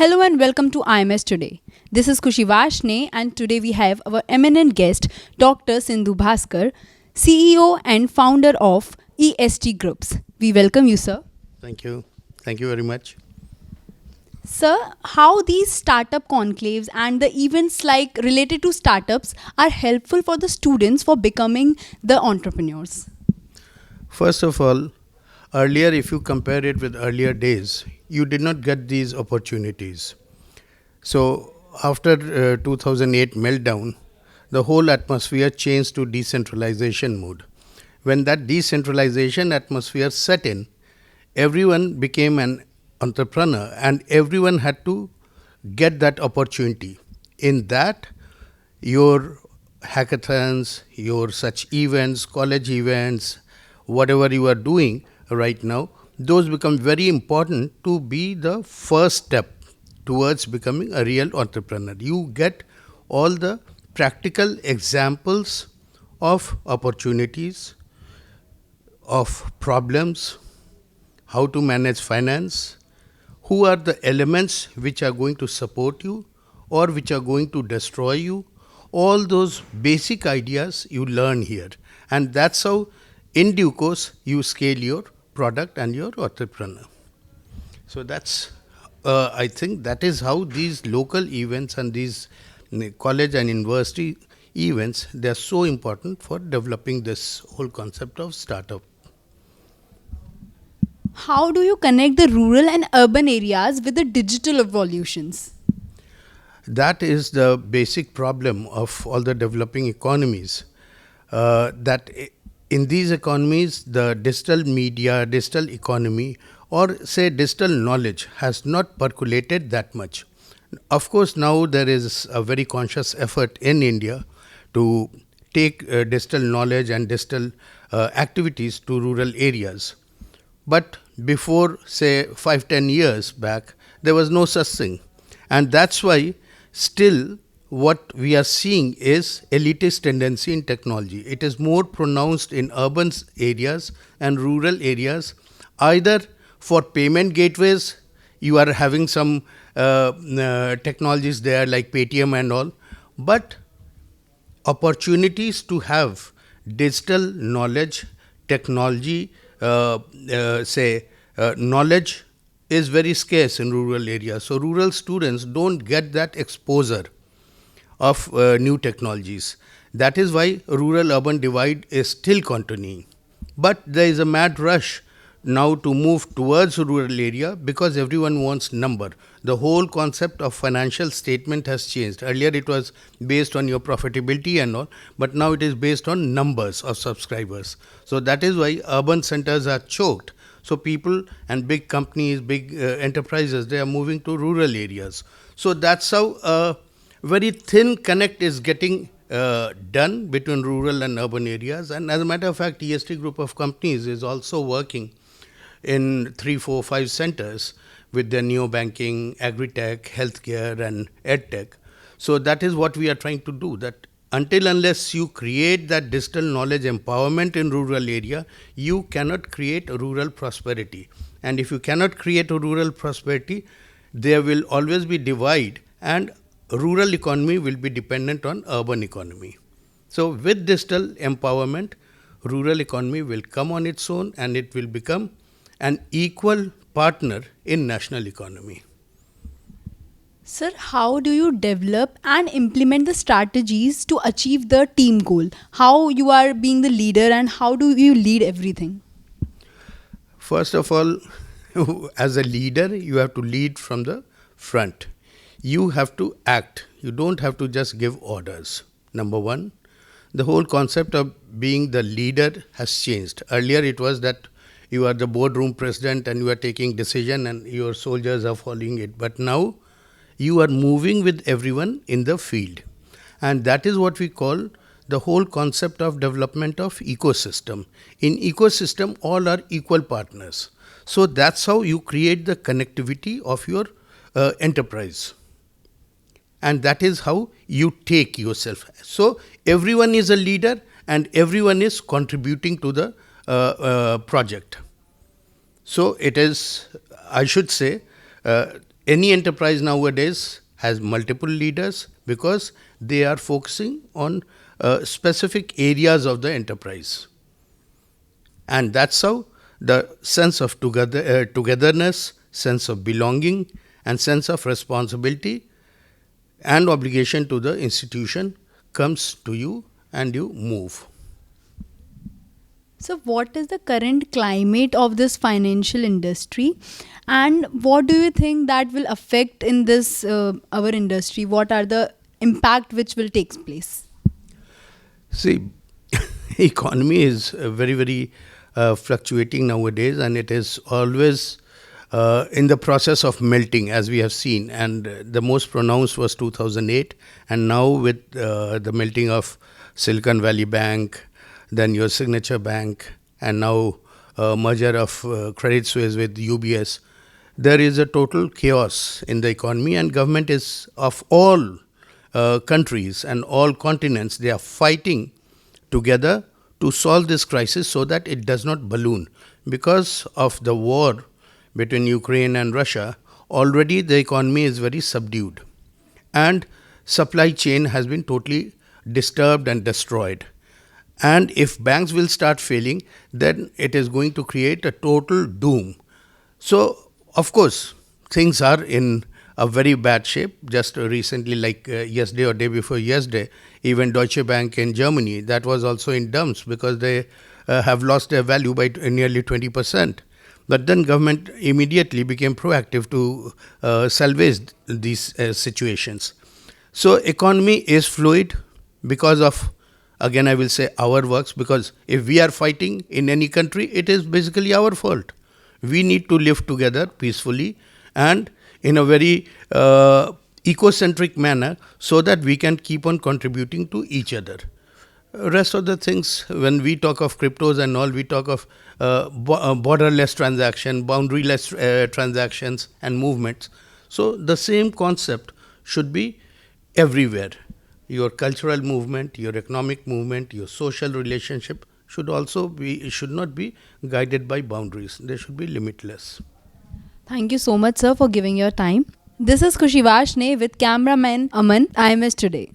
Hello and welcome to IMS today. This is Kushi Vashne and today we have our eminent guest, Dr. Sindhu Bhaskar, CEO and founder of EST Groups. We welcome you, sir. Thank you. Thank you very much. Sir, how these startup conclaves and the events like related to startups are helpful for the students for becoming the entrepreneurs? First of all, earlier, if you compare it with earlier days, you did not get these opportunities. So, after 2008 meltdown, the whole atmosphere changed to decentralization mode. When that decentralization atmosphere set in, everyone became an entrepreneur and everyone had to get that opportunity. In that, your hackathons, your such events, college events, whatever you are doing right now, those become very important to be the first step towards becoming a real entrepreneur. You get all the practical examples of opportunities, of problems, how to manage finance, who are the elements which are going to support you or which are going to destroy you. All those basic ideas you learn here. And that's how, in due course, you scale your product and your entrepreneur. So that's, I think that is how these local events and these college and university events, they are so important for developing this whole concept of startup. How do you connect the rural and urban areas with the digital evolutions? That is the basic problem of all the developing economies. That in these economies, the digital media, digital economy, or say digital knowledge has not percolated that much. Of course, now there is a very conscious effort in India to take digital knowledge and digital activities to rural areas. But before, say, 5-10 years back, there was no such thing. And that's why still what we are seeing is elitist tendency in technology. It is more pronounced in urban areas and rural areas. Either for payment gateways, you are having some technologies there like Paytm and all, but opportunities to have digital knowledge, technology, knowledge is very scarce in rural areas. So rural students don't get that exposure of new technologies. That is why rural-urban divide is still continuing. But there is a mad rush now to move towards rural area because everyone wants number. The whole concept of financial statement has changed. Earlier it was based on your profitability and all, but now it is based on numbers of subscribers. So that is why urban centers are choked. So people and big companies, big enterprises, they are moving to rural areas. So that's how a very thin connect is getting done between rural and urban areas. And as a matter of fact, EST group of companies is also working in 3, 4, 5 centers with their neo-banking, agri-tech, healthcare and ed-tech. So that is what we are trying to do, that unless you create that digital knowledge empowerment in rural area, you cannot create a rural prosperity. And if you cannot create a rural prosperity, there will always be divide and rural economy will be dependent on urban economy. So with digital empowerment, rural economy will come on its own and it will become an equal partner in national economy. Sir, how do you develop and implement the strategies to achieve the team goal? How you are being the leader and how do you lead everything? First of all, as a leader, you have to lead from the front. You have to act. You don't have to just give orders. Number one, the whole concept of being the leader has changed. Earlier it was that you are the boardroom president and you are taking decision and your soldiers are following it. But now you are moving with everyone in the field. And that is what we call the whole concept of development of ecosystem. In ecosystem, all are equal partners. So that's how you create the connectivity of your enterprise. And that is how you take yourself. So everyone is a leader and everyone is contributing to the project. So it is, I should say, any enterprise nowadays has multiple leaders because they are focusing on specific areas of the enterprise. And that's how the sense of togetherness, sense of belonging, and sense of responsibility and obligation to the institution comes to you and you move. So, what is the current climate of this financial industry, and what do you think that will affect in this our industry? What are the impact which will take place? See, economy is very fluctuating nowadays, and it is always in the process of melting, as we have seen. And the most pronounced was 2008, and now with the melting of Silicon Valley Bank, then your Signature Bank, and now merger of Credit Suisse with UBS, there is a total chaos in the economy, and government is of all countries and all continents, they are fighting together to solve this crisis so that it does not balloon. Because of the war between Ukraine and Russia, already the economy is very subdued, and supply chain has been totally disturbed and destroyed. And if banks will start failing, then it is going to create a total doom. So, of course, things are in a very bad shape. Just recently, like yesterday or day before yesterday, even Deutsche Bank in Germany, that was also in dumps because they have lost their value by nearly 20%. But then government immediately became proactive to salvage these situations. So economy is fluid because of, again I will say, our works, because if we are fighting in any country, it is basically our fault. We need to live together peacefully and in a very ecocentric manner so that we can keep on contributing to each other. Rest of the things, when we talk of cryptos and all, we talk of borderless transaction, boundaryless transactions and movements. So the same concept should be everywhere. Your cultural movement, your economic movement, your social relationship should not be guided by boundaries. They should be limitless. Thank you so much, sir, for giving your time. This is Khushi Vashne with cameraman Aman, IMS Today.